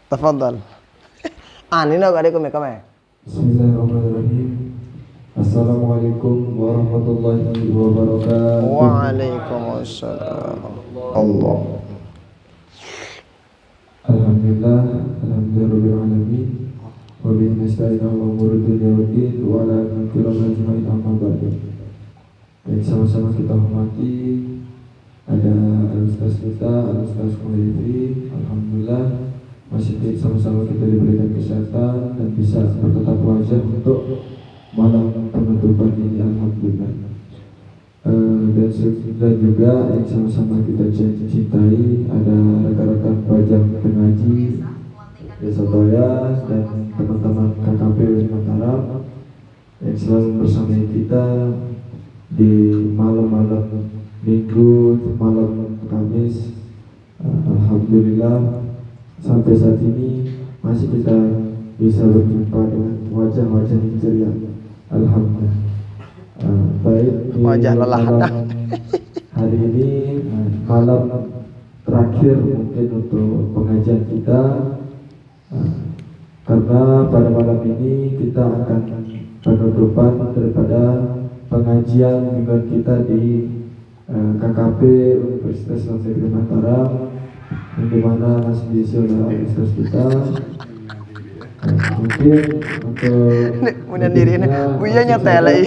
Tafadhal. Nino kame. Bismillahirrahmanirrahim. Assalamualaikum warahmatullahi wabarakatuh. Waalaikumsalam. Allah. Alhamdulillah, alhamdulillahirabbil alamin. Wa bihi nasta'inu ala umuri dunya waddin wa ala kulli ajmain amma ba'du. Yang sama-sama kita hormati ada Al-Ustaz kita, Al-Ustaz Khalifi. Alhamdulillah masih sama-sama kita diberikan kesehatan dan bisa bertetap wajah untuk malam penutupan ini, alhamdulillah. Dan juga yang sama-sama kita cintai ada rekan-rekan pajak pengaji Desa Toya dan teman-teman KKP Mataram yang selalu bersama kita di malam-malam Minggu, malam Kamis. Alhamdulillah sampai saat ini masih kita bisa berjumpa dengan wajah-wajah yang ceria. Alhamdulillah. Baik di Wajah lelah malam hari ini, malam terakhir mungkin untuk pengajian kita, karena pada malam ini kita akan penutupan daripada pengajian mingguan kita di KKP Universitas Islam Negeri Mataram, di mana masih diisi oleh universitas kita. Mungkin untuk Buya nyetelai.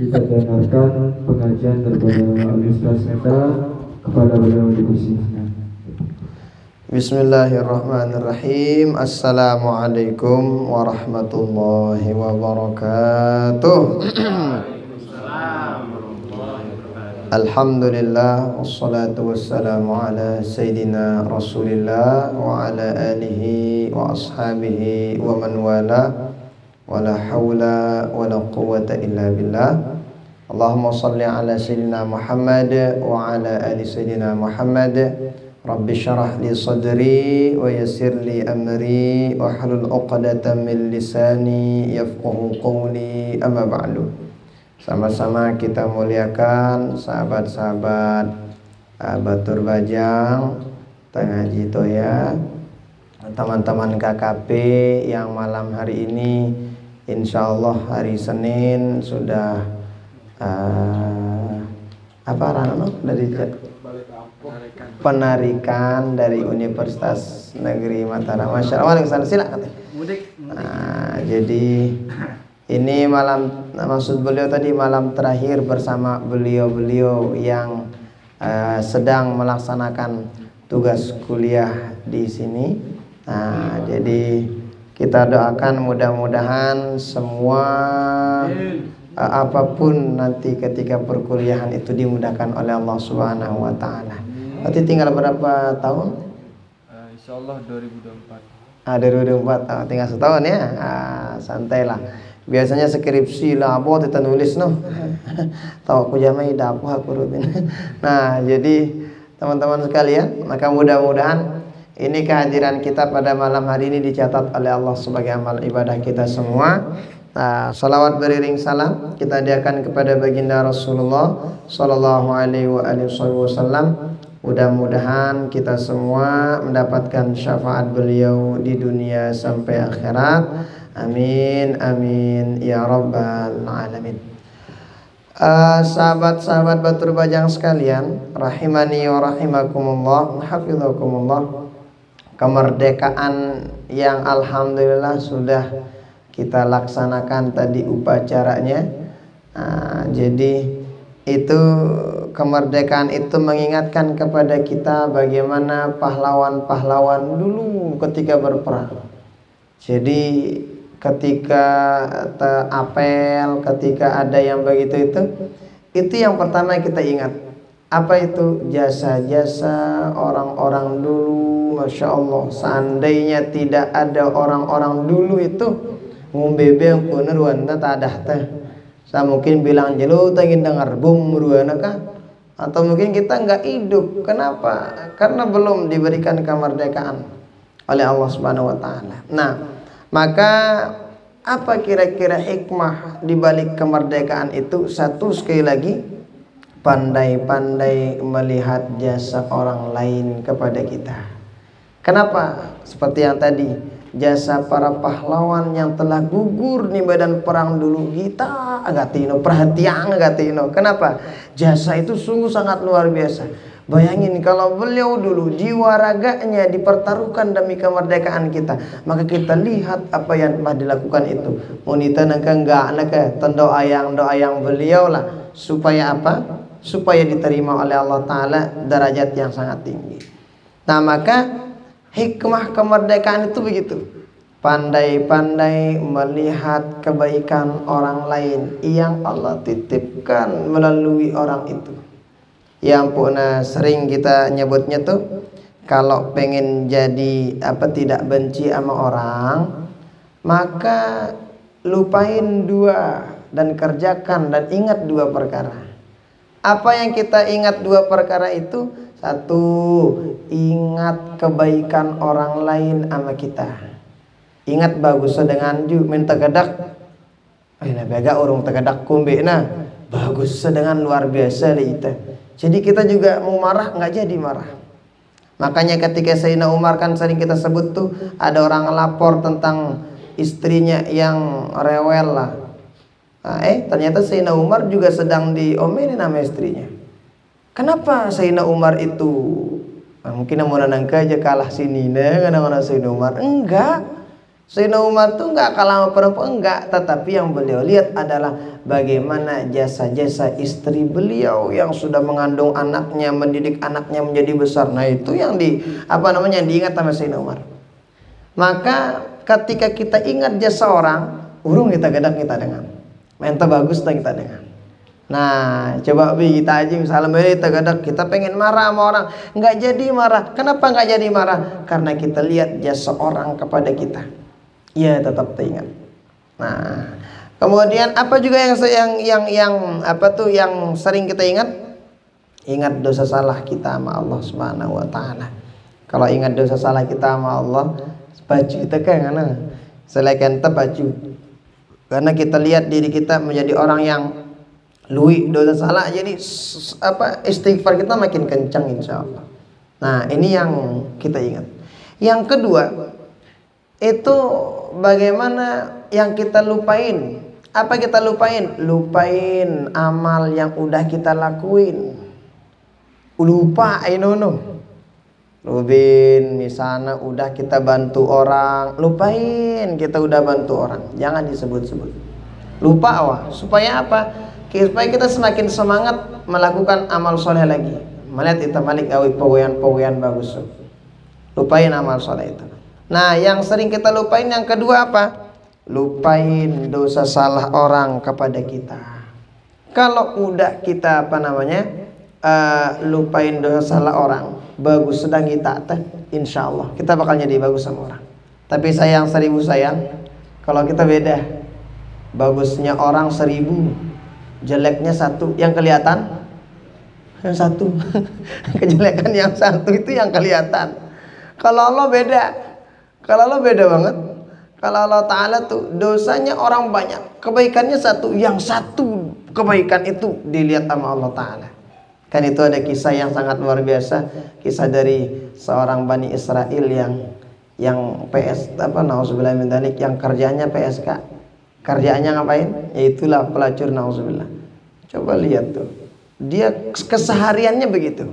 kita dengarkan pengajian daripada Ustaz kita, kepada beliau dipersilakan. Bismillahirrahmanirrahim. Assalamualaikum warahmatullahi wabarakatuh. Alhamdulillah wassalatu wassalamu ala sayyidina Rasulillah wa ala alihi wa ashabihi wa man wala wala hawla wala quwwata illa billah. Allahumma salli ala sayyidina Muhammad wa ala ali sayyidina Muhammad. Rabbi syarah li sadri wa yassir li amri wa hlul 'uqdatam min lisani yafqahu qawli, amma ba'du. Sama-sama kita muliakan sahabat-sahabat Batur Bajang, Tengaji Toya, teman-teman KKP yang malam hari ini insyaallah hari Senin sudah dari penarikan dari Universitas Negeri Mataram. Masya Allah, silakan. Jadi ini malam, maksud beliau tadi malam terakhir bersama beliau-beliau yang sedang melaksanakan tugas kuliah di sini. Jadi kita doakan mudah-mudahan semua apapun nanti ketika perkuliahan itu dimudahkan oleh Allah Subhanahu wa taala. Nanti tinggal berapa tahun? Insyaallah 2024. 2024, tinggal setahun ya. Santailah. Biasanya skripsi lah apa kita nulis tahu aku jamai dapu aku rubin. Nah, jadi teman-teman sekalian, maka mudah-mudahan ini kehadiran kita pada malam hari ini dicatat oleh Allah sebagai amal ibadah kita semua. Salawat beriring salam kita hadiahkan kepada baginda Rasulullah sallallahu alaihi wasallam. Mudah-mudahan kita semua mendapatkan syafaat beliau di dunia sampai akhirat. Amin amin ya rabbal alamin. Sahabat-sahabat Batur Bajang sekalian, rahimani wa rahimakumullah, hafizakumullah. Kemerdekaan yang alhamdulillah sudah kita laksanakan tadi upacaranya. Jadi itu kemerdekaan itu mengingatkan kepada kita bagaimana pahlawan-pahlawan dulu ketika berperang. Jadi ketika apel, ketika ada yang begitu itu yang pertama kita ingat. Apa itu? Jasa-jasa orang-orang dulu. Masya Allah, seandainya tidak ada orang-orang dulu itu ngumbebe yang kuner wanda tadah teh. Saya mungkin bilang jelu tangin dengar bum ruana kah? Atau mungkin kita nggak hidup. Kenapa? Karena belum diberikan kemerdekaan oleh Allah Subhanahu wa taala. Nah, maka apa kira-kira hikmah di balik kemerdekaan itu? Satu, sekali lagi, pandai-pandai melihat jasa orang lain kepada kita. Kenapa? Seperti yang tadi, jasa para pahlawan yang telah gugur di medan perang dulu kita agatino, perhatian agatino. Kenapa? Jasa itu sungguh sangat luar biasa. Bayangin kalau beliau dulu jiwa raganya dipertaruhkan demi kemerdekaan kita, maka kita lihat apa yang telah dilakukan itu. Munita nangka enggak nangka doa yang beliau lah, supaya apa? Supaya diterima oleh Allah Ta'ala derajat yang sangat tinggi. Nah, maka hikmah kemerdekaan itu begitu. Pandai-pandai melihat kebaikan orang lain yang Allah titipkan melalui orang itu. Yang pernah sering kita nyebutnya tuh, kalau pengen jadi tidak benci sama orang, maka lupain dua dan kerjakan dan ingat dua perkara. Apa yang kita ingat dua perkara itu? Satu, ingat kebaikan orang lain sama kita. Ingat bagus dengan ju minta gadak. Bega orang tegadak kumbe nah. Bagus dengan luar biasa deh itu. Jadi kita juga mau marah nggak jadi marah. Makanya ketika Sayyidina Umar kan sering kita sebut tuh, ada orang lapor tentang istrinya yang rewel lah. Nah, ternyata Sayyidina Umar juga sedang diomelin sama istrinya. Kenapa Sayyidina Umar itu mungkin mau nangka aja kalah sini kadang-kadang Sayyidina Umar enggak. Sayyidina Umar tuh enggak kalah sama perempuan, enggak, tetapi yang beliau lihat adalah bagaimana jasa-jasa istri beliau yang sudah mengandung anaknya, mendidik anaknya menjadi besar. Nah, itu yang diingat sama Sayyidina Umar. Maka ketika kita ingat jasa orang, urung kita gadak kita dengan. Menta bagus kita dengan. Nah, coba kita aja misalnya kita gadak, kita pengen marah sama orang, nggak jadi marah. Kenapa nggak jadi marah? Karena kita lihat jasa orang kepada kita. Ya, tetap teringat. Nah, kemudian apa juga yang sering kita ingat? Ingat dosa salah kita sama Allah Subhanahu wa taala. Kalau ingat dosa salah kita sama Allah, baju kita kan selain baju. Karena kita lihat diri kita menjadi orang yang luwi dosa salah, jadi istighfar kita makin kencang insyaallah. Nah, ini yang kita ingat. Yang kedua, itu bagaimana yang kita lupain. Apa kita lupain? Lupain amal yang udah kita lakuin. Lupa Rubin misalnya udah kita bantu orang, lupain kita udah bantu orang, jangan disebut-sebut. Lupa supaya apa? Supaya kita semakin semangat melakukan amal soleh lagi. Melihat itu malik awi pogoyan bagus. Lupain amal soleh itu. Nah, yang sering kita lupain yang kedua apa? Lupain dosa salah orang kepada kita. Kalau udah kita lupain dosa salah orang, bagus sedang kita insya Allah kita bakal jadi bagus sama orang. Tapi sayang 1000 sayang, kalau kita beda, bagusnya orang 1000, jeleknya 1, yang kelihatan yang 1. Kejelekan yang 1 itu yang kelihatan. Kalau Allah beda. Kalau Allah beda banget. Kalau Allah Ta'ala tuh dosanya orang banyak, kebaikannya 1, yang 1 kebaikan itu dilihat sama Allah Ta'ala. Kan itu ada kisah yang sangat luar biasa, kisah dari seorang Bani Israel yang PS nauzubillah min dzalik, yang kerjanya PSK. Kerjaannya ngapain? Yaitulah pelacur, nauzubillah. Coba lihat tuh. Dia kesehariannya begitu.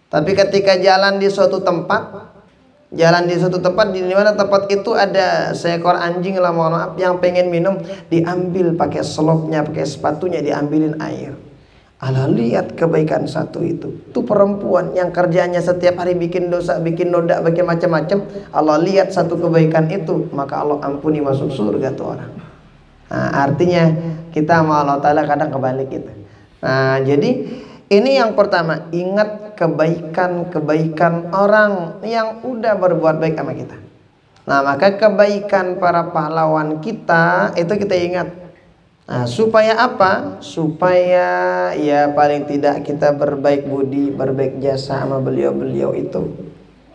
Tapi ketika jalan di suatu tempat, di mana tempat itu ada seekor anjing lah, mohon maaf, yang pengen minum, diambil pakai selopnya, pakai sepatunya, diambilin air. Allah lihat kebaikan 1 itu. Tuh perempuan yang kerjanya setiap hari bikin dosa, bikin noda, bikin macam-macam. Allah lihat 1 kebaikan itu, maka Allah ampuni, masuk surga tuh orang. Nah, artinya kita sama Allah Ta'ala kadang kebalik gitu. Nah, jadi ini yang pertama, ingat kebaikan-kebaikan orang yang udah berbuat baik sama kita. Nah, maka kebaikan para pahlawan kita itu kita ingat. Nah, supaya apa? Supaya ya paling tidak kita berbaik budi, berbaik jasa sama beliau-beliau itu.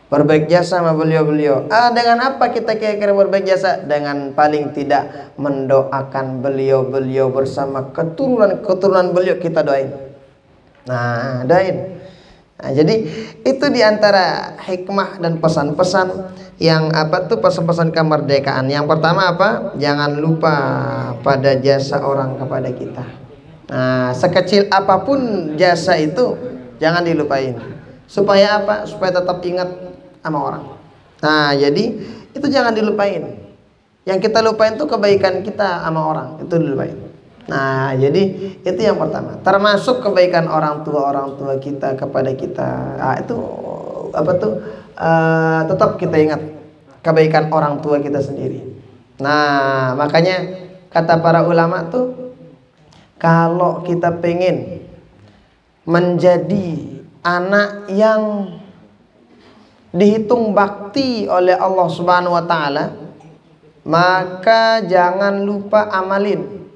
Berbaik jasa sama beliau-beliau. Dengan apa kita kira-kira berbaik jasa? Dengan paling tidak mendoakan beliau-beliau bersama keturunan-keturunan beliau, kita doain. Nah, doain. Nah, jadi itu diantara hikmah dan pesan-pesan yang pesan-pesan kemerdekaan. Yang pertama apa? Jangan lupa pada jasa orang kepada kita. Nah, sekecil apapun jasa itu jangan dilupain. Supaya apa? Supaya tetap ingat sama orang. Nah, jadi itu jangan dilupain. Yang kita lupain itu kebaikan kita sama orang, itu dilupain. Nah, jadi itu yang pertama. Termasuk kebaikan orang tua kita kepada kita. Nah, itu tetap kita ingat kebaikan orang tua kita sendiri. Nah, makanya kata para ulama tuh, kalau kita pengen menjadi anak yang dihitung bakti oleh Allah Subhanahu wa taala, maka jangan lupa amalin.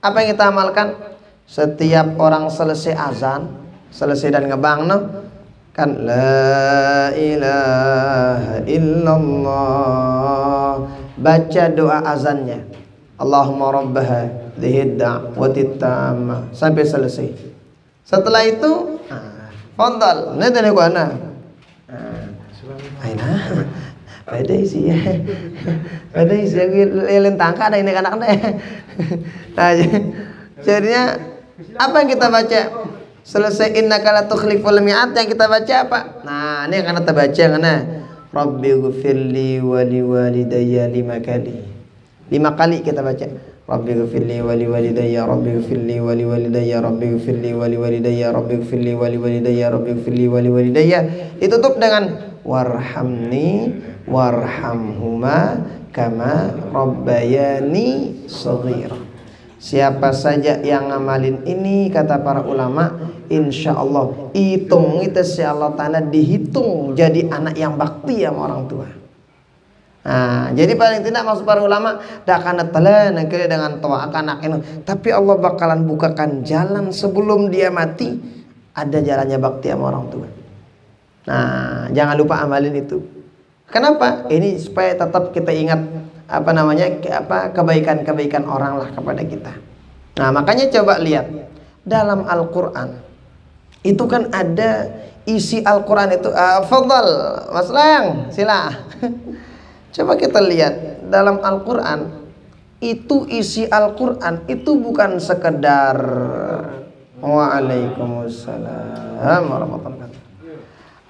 Apa yang kita amalkan? Setiap orang selesai azan, selesai dan ngebangno kan la ilaha illallah, baca doa azannya, Allahumma rabbaha dzihid da'wati tammah sampai selesai. Setelah itu fadhal nadane ku ana aina pada isi ya, pada isi lilin tangka ada ini anak-anak. Nah, jadinya apa yang kita baca? Selesai innaka la tukhliful mi'ad, yang kita baca apa? Nah, ini yang kita baca karena Rabbighfirli wa liwalidayya 5 kali. 5 kali kita baca. Rabbighfirli wa liwalidayya, Rabbighfirli wa liwalidayya, Rabbighfirli wa liwalidayya, Rabbighfirli wa liwalidayya, Rabbighfirli wa liwalidayya. Ditutup dengan warhamni warhamhuma kama rabbayani shaghira. Siapa saja yang ngamalin ini, kata para ulama, insya Allah hitung itu si Allah Ta'ala dihitung jadi anak yang bakti sama orang tua. Nah, jadi paling tidak maksud para ulama dak kana telan dengan tua anak ini, tapi Allah bakalan bukakan jalan sebelum dia mati, ada jalannya bakti sama orang tua. Nah, jangan lupa amalin itu. Kenapa? Ini supaya tetap kita ingat kebaikan-kebaikan orang lah kepada kita. Nah, makanya coba lihat dalam Al-Qur'an. Itu kan ada isi Al-Qur'an itu fadhal, Mas Lang, sila. Coba kita lihat dalam Al-Qur'an. Itu isi Al-Qur'an itu bukan sekedar Waalaikumsalam warahmatullahi wabarakatuh.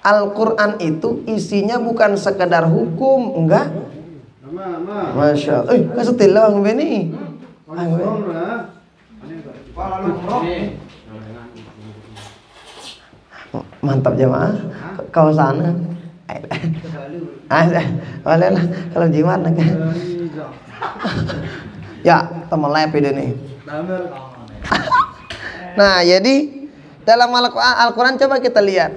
Al-Qur'an itu isinya bukan sekedar hukum, enggak. Masya Allah. Kasetil lang Beni. Mantap jemaah. Kau sana. Boleh lah kalau jimat ya, teman lepe deh nih. Nah, jadi dalam Al-Qur'an coba kita lihat.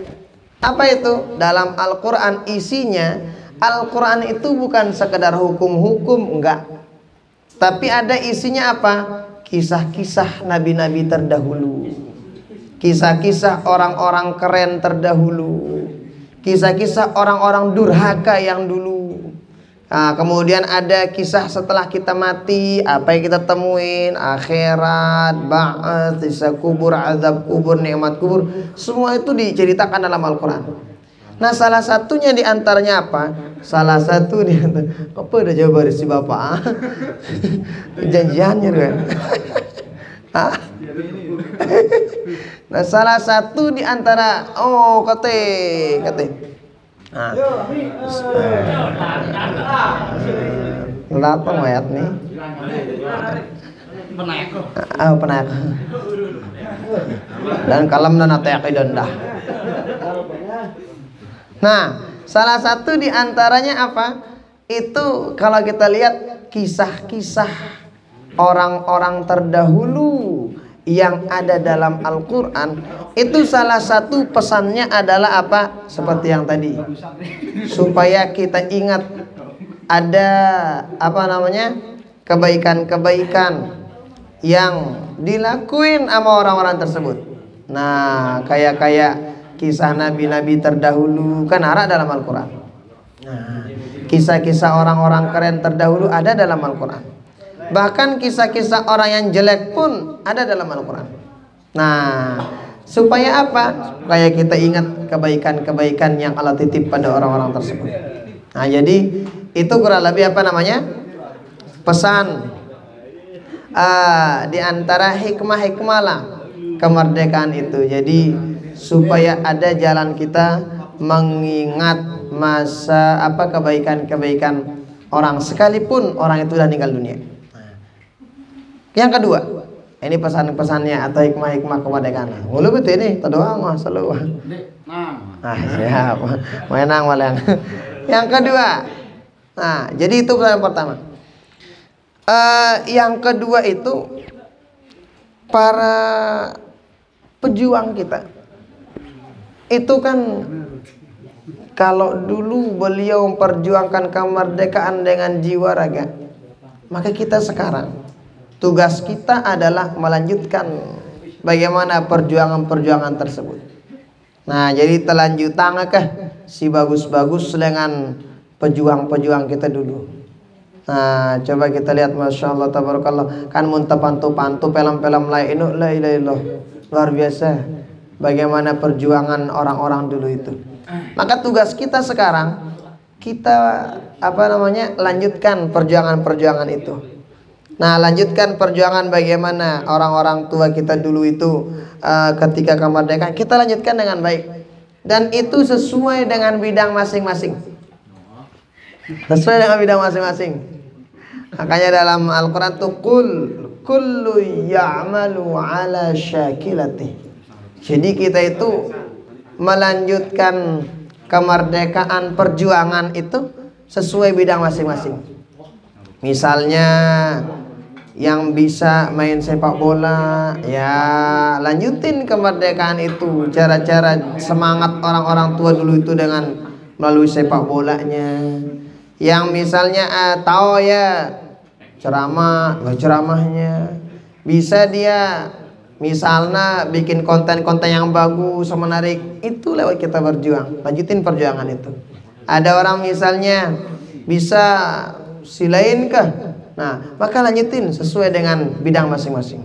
Apa itu? Dalam Al-Qur'an isinya, Al-Qur'an itu bukan sekedar hukum-hukum, enggak. Tapi ada isinya apa? Kisah-kisah nabi-nabi terdahulu. Kisah-kisah orang-orang keren terdahulu. Kisah-kisah orang-orang durhaka yang dulu. Nah, kemudian ada kisah setelah kita mati, apa yang kita temuin, akhirat, ba'ats, siksa kubur, azab kubur, nikmat kubur, semua itu diceritakan dalam Al-Qur'an. Nah, salah satunya di antaranya apa? Salah satu di antara, apa udah jawab dari si bapak? Janjiannya kan? Nah, salah satu di antara kate. Nah, datang mayat nih. Penak. Dan kalam dan atayaki dah. Nah, salah satu di antaranya apa? Itu kalau kita lihat kisah-kisah orang-orang terdahulu yang ada dalam Al-Qur'an, itu salah satu pesannya adalah apa? Seperti yang tadi, supaya kita ingat ada kebaikan-kebaikan yang dilakuin sama orang-orang tersebut. Nah, kayak kisah nabi-nabi terdahulu kan ada dalam Al-Qur'an. Nah, kisah-kisah orang-orang keren terdahulu ada dalam Al-Qur'an. Bahkan kisah-kisah orang yang jelek pun ada dalam Al-Qur'an. Nah, Supaya apa? Supaya kita ingat kebaikan-kebaikan yang Allah titip pada orang-orang tersebut. Nah, jadi itu kurang lebih apa namanya? Pesan di antara hikmah-hikmah lah kemerdekaan itu. Jadi supaya ada jalan kita mengingat masa apa kebaikan-kebaikan orang sekalipun orang itu sudah meninggal dunia. Yang kedua, ini pesan-pesannya atau hikmah-hikmah kemerdekaan. Mulu betul ini, terdoa mah selalu. Siap. Menang malah. Yang kedua. Nah, jadi itu yang pertama. Yang kedua itu para pejuang kita. Itu kan kalau dulu beliau memperjuangkan kemerdekaan dengan jiwa raga, maka kita sekarang tugas kita adalah melanjutkan bagaimana perjuangan-perjuangan tersebut. Nah, jadi telanjutan kah si bagus-bagus dengan pejuang-pejuang kita dulu. Nah, coba kita lihat, masya Allah tabarakallah, kan muntah pantu-pantu film-film lain itu la ilaha illallah, luar biasa bagaimana perjuangan orang-orang dulu itu. Maka tugas kita sekarang kita apa namanya lanjutkan perjuangan-perjuangan itu. Nah, lanjutkan perjuangan bagaimana orang-orang tua kita dulu itu ketika kemerdekaan, kita lanjutkan dengan baik. Dan itu sesuai dengan bidang masing-masing. Sesuai dengan bidang masing-masing. Makanya dalam Al-Quran tuh kullu ya'malu ala syakilati. Jadi kita itu melanjutkan kemerdekaan perjuangan itu sesuai bidang masing-masing. Misalnya yang bisa main sepak bola, ya lanjutin kemerdekaan itu. Cara-cara semangat orang-orang tua dulu itu dengan melalui sepak bolanya. Yang misalnya tahu ya ceramahnya, bisa dia misalnya bikin konten-konten yang bagus, menarik, itu lewat kita berjuang, lanjutin perjuangan itu. Ada orang misalnya bisa silain kah? Nah, maka lanjutin sesuai dengan bidang masing-masing.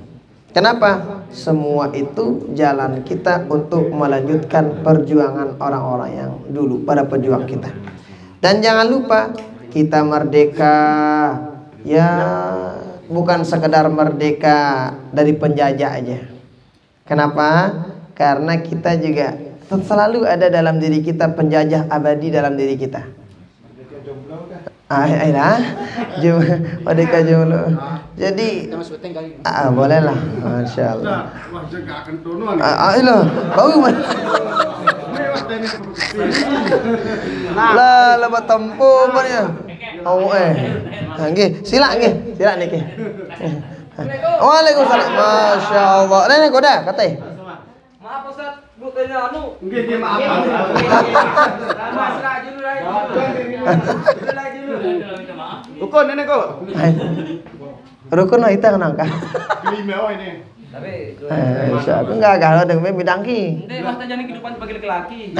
Kenapa? Semua itu jalan kita untuk melanjutkan perjuangan orang-orang yang dulu, para pejuang kita. Dan jangan lupa kita merdeka ya bukan sekedar merdeka dari penjajah aja. Kenapa? Karena kita juga selalu ada dalam diri kita penjajah abadi dalam diri kita. Merdeka jomblo. Jadi boleh lah, masya Allah. Bau lah lebat tempuh ya. Nggih, sila niki. Waalaikumsalam. Masya Allah. Nenek koda katanya. Maaf Ustaz, Bu tanya anu. Nggih, maaf. Mas rajin Rukun nenek kok. Rukun lah kita kenangka. Kelima ini. Tapi Aku enggak kalau dengan bidang ki. Ente mas tajani kehidupan sebagai laki-laki.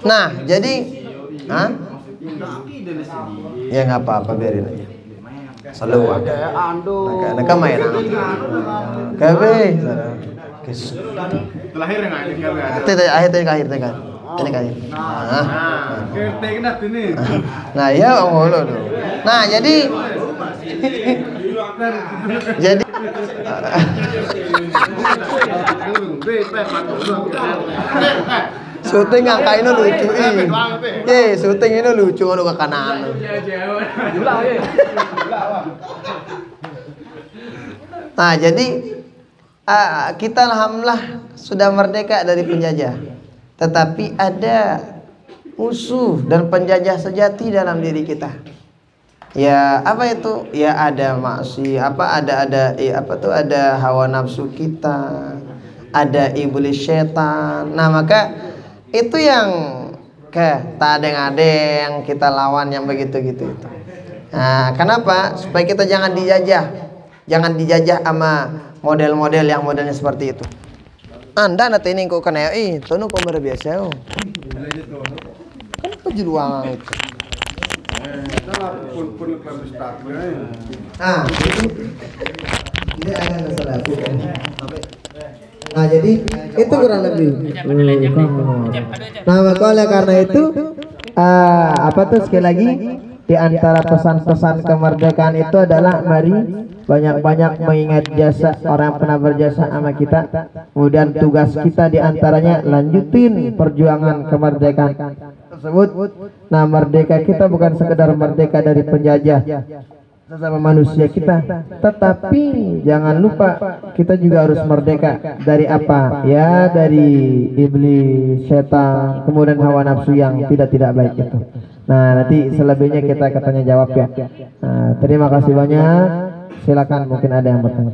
Nah, jadi ya nggak apa-apa, biarin aja. Selalu Naka main Kabe Terakhir enggak ini Itu akhir kan. Ini kan. Nah, ya Allah dulu. Nah, jadi syuting angka ini lucu syuting ini lucu ngono ke kanan. Nah, jadi kita alhamdulillah sudah merdeka dari penjajah. Tetapi ada musuh dan penjajah sejati dalam diri kita. Ya, apa itu? Ya ada maksiat, ada hawa nafsu kita, ada iblis setan. Nah, maka itu yang tak ada yang kita lawan yang begitu gitu itu. Nah, kenapa? Supaya kita jangan dijajah sama model-model yang modelnya seperti itu. Anda nanti ini kok kena itu nu kok biasa kan pejuang itu. pun lebih start. Ah, ini ada masalah. Nah, jadi itu kurang lebih. Nah, maka oleh karena itu apa tuh sekali lagi di antara pesan-pesan kemerdekaan itu adalah mari banyak-banyak mengingat jasa orang yang pernah berjasa sama kita. Kemudian tugas kita di antaranya lanjutin perjuangan kemerdekaan tersebut. Nah, merdeka kita bukan sekedar merdeka dari penjajah sesama manusia kita, tetapi jangan lupa kita juga harus merdeka dari apa? Ya, dari iblis, setan, kemudian hawa nafsu yang tidak baik itu. Nah, nanti selebihnya kita katanya jawab ya. Nah, terima kasih banyak. Silakan, mungkin ada yang bertanya.